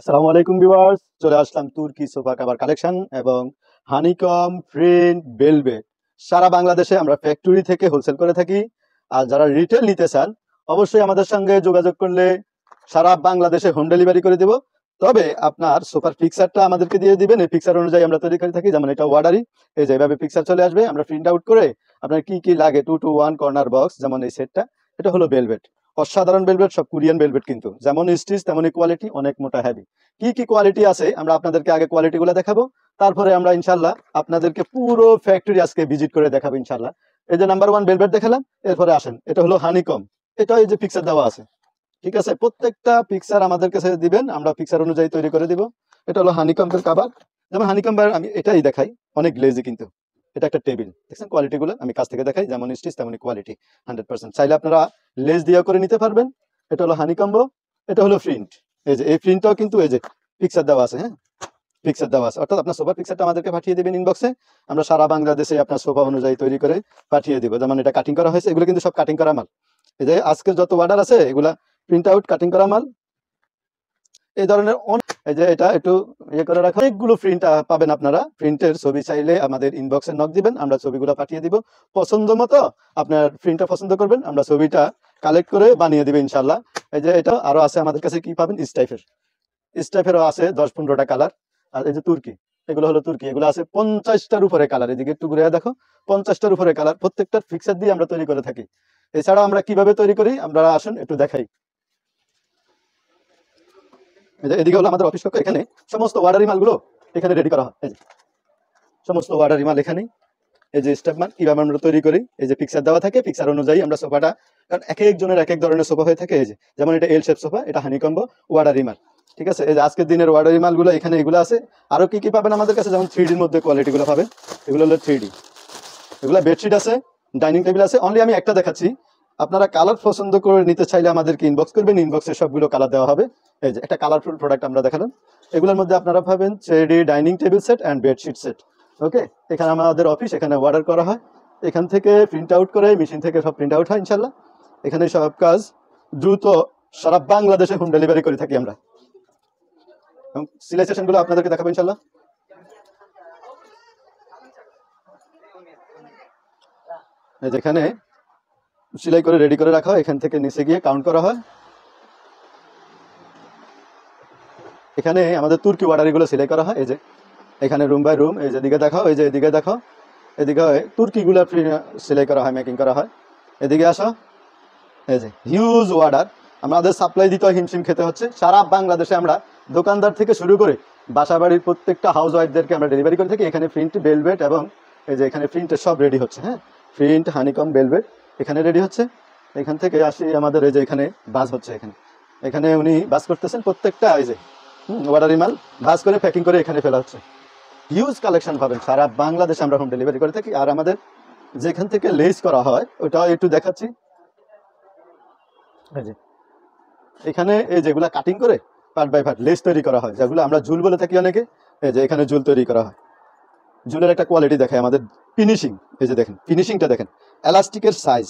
আসসালামু আলাইকুম ভিউয়ার্স, চলে আসলাম তুর্কি সোফা কভার কালেকশন এবং হানিকম প্রিন্ট ভেলভেট। সারা বাংলাদেশে আমরা ফ্যাক্টরি থেকে হোলসেল করে থাকি। আর যারা রিটেল নিতে চান অবশ্যই আমাদের সঙ্গে যোগাযোগ করলে সারা বাংলাদেশে হোম ডেলিভারি করে দেব। তবে আপনার সোফার পিকচারটা আমাদেরকে দিয়ে দিবেন, এই পিকচার অনুযায়ী আমরা তৈরি করে থাকি। যেমন এটা ওয়ার্ডারি, এই যে এইভাবে পিকচার চলে আসবে, আমরা প্রিন্ট আউট করে আপনার কি কি লাগে 2 to 1 কর্নার বক্স, যেমন এই সেটটা, এটা হলো ভেলভেট। অসাধারণ ভেলভেট, সব কোরিয়ান ভেলভেট, কিন্তু যেমন স্টিচ তেমনই কোয়ালিটি, অনেক মোটা হেভি। কি কি কোয়ালিটি আছে আমরা আপনাদেরকে আগে কোয়ালিটি গুলো দেখাবো, তারপরে আমরা ইনশাল্লাহ আপনাদেরকে পুরো ফ্যাক্টরি আজকে ভিজিট করে দেখাবো ইনশাল্লাহ। এই যে নাম্বার 1 ভেলভেট দেখালাম, এরপরে আসেন এটা হলো হানিকম। এটা এই যে পিকচার দেওয়া আছে, ঠিক আছে, প্রত্যেকটা পিকচার আমাদের কাছে দিবেন, আমরা পিকচার অনুযায়ী তৈরি করে দিব। এটা হলো হানিকম্বের কাভার। যেমন হানিকম্বের আমি এটাই দেখাই, অনেক গ্লেজি কিন্তু। এটা একটা টেবিল, দেখছেন কোয়ালিটি গুলো আমি কাছ থেকে দেখাই, যেমন স্টিচ তেমনই কোয়ালিটি 100%। চাইলে আপনারা লেস দিয়ে করে নিতে পারবেন। এটা হলো হানিকম্ব। এটা হলো প্রিন্ট, এই যে এই প্রিন্টটাও কিন্তু এই যে পিকচার দেওয়া আছে, হ্যাঁ পিকচার দেওয়া আছে, অর্থাৎ আপনার সোফার পিকচারটা আমাদেরকে পাঠিয়ে দেবেন ইনবক্সে, আমরা সারা বাংলাদেশে আপনার সোফা অনুযায়ী তৈরি করে পাঠিয়ে দিব। যেমন এটা কাটিং করা হয়েছে, এগুলো কিন্তু সব কাটিং করা মাল। এই যে আজকের যত অর্ডার আছে এগুলা প্রিন্ট আউট কাটিং করা মাল। এই ধরনের এই যে এটা একটু ইয়ে করে রাখা, অনেকগুলো প্রিন্ট পাবেন আপনারা। প্রিন্টের ছবি চাইলে আমাদের ইনবক্সে নক দিবেন, আমরা ছবিগুলো পাঠিয়ে দিব। পছন্দ মতো আপনার প্রিন্টটা পছন্দ করবেন, আমরা ছবিটা কালেক্ট করে বানিয়ে দিবে ইনশাল্লাহ। এই যে এটা আরো আছে আমাদের কাছে, কি পাবেন, স্টাইফেরও আছে 10-15টা কালার। আর এই যে তুর্কি, এগুলো হলো তুর্কি, এগুলো আছে 50টার উপরে কালার। এদিকে একটু ঘুরে দেখো, 50টার উপরে কালার, প্রত্যেকটার ফিক্সার দিয়ে আমরা তৈরি করে থাকি। এছাড়া আমরা কিভাবে তৈরি করি আমরা আসুন একটু দেখাই। এদিকে হলো আমাদের অফিস কক্ষ, এখানে সমস্ত অর্ডারি মালগুলো এখানে রেডি করা হয়। এই যে সমস্ত অর্ডারি মাল এখানে, এই যে স্টেপ মাল কিভাবে আমরা তৈরি করি, এই যে পিকচার দেওয়া থাকে, পিকচার অনুযায়ী আমরা সোফাটা, কারণ এক একজনের এক এক ধরনের সোফা হয়ে থাকে। এই যে যেমন এটা এল শেপ সোফা, এটা হানিকম্ব ওয়ার্ডারি মাল, ঠিক আছে। এই যে আজকের দিনের ওয়ার্ডারি মালগুলো এখানে এগুলো আছে। আরো কি কি পাবেন আমাদের কাছে, যেমন 3Dর মধ্যে কোয়ালিটি গুলো পাবেন, এগুলো হলো 3D। এগুলো বেডশিট আছে, ডাইনিং টেবিল আছে। অনলি আমি একটা দেখাচ্ছি, আপনারা কালার পছন্দ করে নিতে চাইলে আমাদেরকে ইনবক্স করবেন, ইনবক্সে সবগুলো কালার দেওয়া হবে। এই যে একটা কালারফুল প্রোডাক্ট আমরা দেখালাম, এগুলোর মধ্যে আপনারা পাবেন 3D dining table set and bedsheet set. Okay, এখানে আমাদের অফিস, এখানে অর্ডার করা হয়, এখান থেকে প্রিন্ট আউট করে মেশিন থেকে সব প্রিন্ট আউট হয় ইনশাল্লাহ। এখানে সব কাজ দ্রুত সারা বাংলাদেশে হোম ডেলিভারি করে থাকি আমরা। সিলাই সেশনগুলো আপনাদেরকে দেখাবো ইনশাল্লাহ। যেখানে সেলাই করে রেডি করে রাখা হয়, এখান থেকে নিচে গিয়ে কাউন্ট করা হয়। এখানে আমাদের তুর্কি ওয়ার্ডারিগুলো সেলাই করা হয়। এই যে এখানে রুম বাই রুম, এই যে এদিকে দেখাও, এই যে এদিকে দেখো, এদিকে তুর্কিগুলো সেলাই করা হয়, মেকিং করা হয়। এদিকে আসো, এই যে হিউজ অর্ডার, আমাদের সাপ্লাই দিতে হয়, হিমশিম খেতে হচ্ছে। সারা বাংলাদেশে আমরা দোকানদার থেকে শুরু করে বাসা বাড়ির প্রত্যেকটা হাউস ওয়াইফদেরকে আমরা ডেলিভারি করে থাকি। এখানে প্রিন্ট ভেলভেট এবং এই যে এখানে প্রিন্টের সব রেডি হচ্ছে, হ্যাঁ প্রিন্ট হানিকম ভেলভেট এখানে রেডি হচ্ছে। এখান থেকে আসি আমাদের এই যে এখানে বাস হচ্ছে, এখানে এখানে উনি বাস করতেছেন প্রত্যেকটা, এই যে অর্ডারি মাল বাস করে প্যাকিং করে এখানে ফেলা হচ্ছে। হিউজ কালেকশন পাবেন, সারা বাংলাদেশে আমরা হোম ডেলিভারি করে থাকি। আর আমাদের যেখান থেকে লেস করা হয় ওটাও একটু দেখাচ্ছি। এই যে এখানে এই যেগুলা কাটিং করে পার্ট বাই পার্ট লেস তৈরি করা হয়, যেগুলো আমরা ঝুল বলে থাকি অনেকে। এই যে এখানে ঝুল তৈরি করা হয়, ঝুলের একটা কোয়ালিটি দেখায় আমাদের ফিনিশিং। এই যে দেখেন ফিনিশিংটা, দেখেন এলাস্টিকের সাইজ,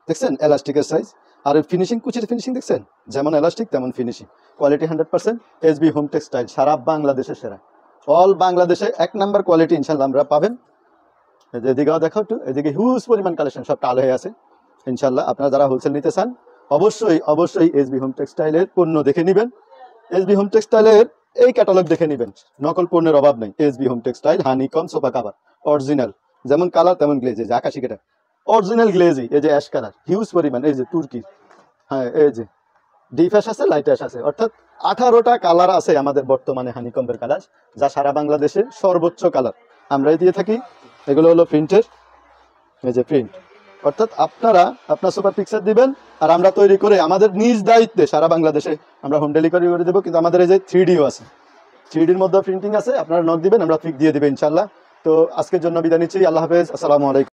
দেখছেন এলাস্টিকের সাইজ, আর ফিনিশিং, কুচির ফিনিশিং দেখছেন, যেমন এলাস্টিক তেমন finishing, quality 100%। SB home textile সারা বাংলাদেশে সেরা, অল বাংলাদেশে 1 নাম্বার কোয়ালিটি ইনশাল্লাহ আমরা পাবেন। এদিকেও দেখো একটু, এদিকে হিউজ পরিমাণ কালেকশন সব টাল হয়ে আছে ইনশাল্লাহ। আপনারা যারা হোলসেল নিতে চান অবশ্যই অবশ্যই এসবি হোম টেক্সটাইলের পণ্য দেখে নেবেন। এসবি হোম টেক্সটাইলের এই ক্যাটালগ দেখে নেবেন, নকল পণ্যের অভাব নেই। SB home textile honeycomb sofa cover original, যেমন কালার তেমন গ্লেজ। এই যে আকাশি কেটা অরিজিনাল গ্লেজি, এই যে অ্যাশ কালার হিউজ পরিমাণ। এই যে তুর্কি, হ্যাঁ এই যে ডিপ অ্যাশ আছে, লাইট অ্যাশ আছে, অর্থাৎ 18টা কালার আছে আমাদের বর্তমানে হানিকম্বের কালার, যা সারা বাংলাদেশে সর্বোচ্চ কালার আমরাই দিয়ে থাকি। এগুলো হলো প্রিন্টের, এই যে প্রিন্ট, অর্থাৎ আপনারা আপনার সুপার পিকচার দিবেন আর আমরা তৈরি করে আমাদের নিজ দায়িত্বে সারা বাংলাদেশে আমরা হোম ডেলিভারি করে দেবো। কিন্তু আমাদের এই যে 3Dও আছে, 3Dর মধ্যে প্রিন্টিং আছে, আপনারা নক দিবেন, আমরা পিক দিয়ে দেবেন ইনশাল্লাহ। তো আজকের জন্য বিদায় নিচ্ছি, আল্লাহ হাফেজ, আসসালামু আলাইকুম।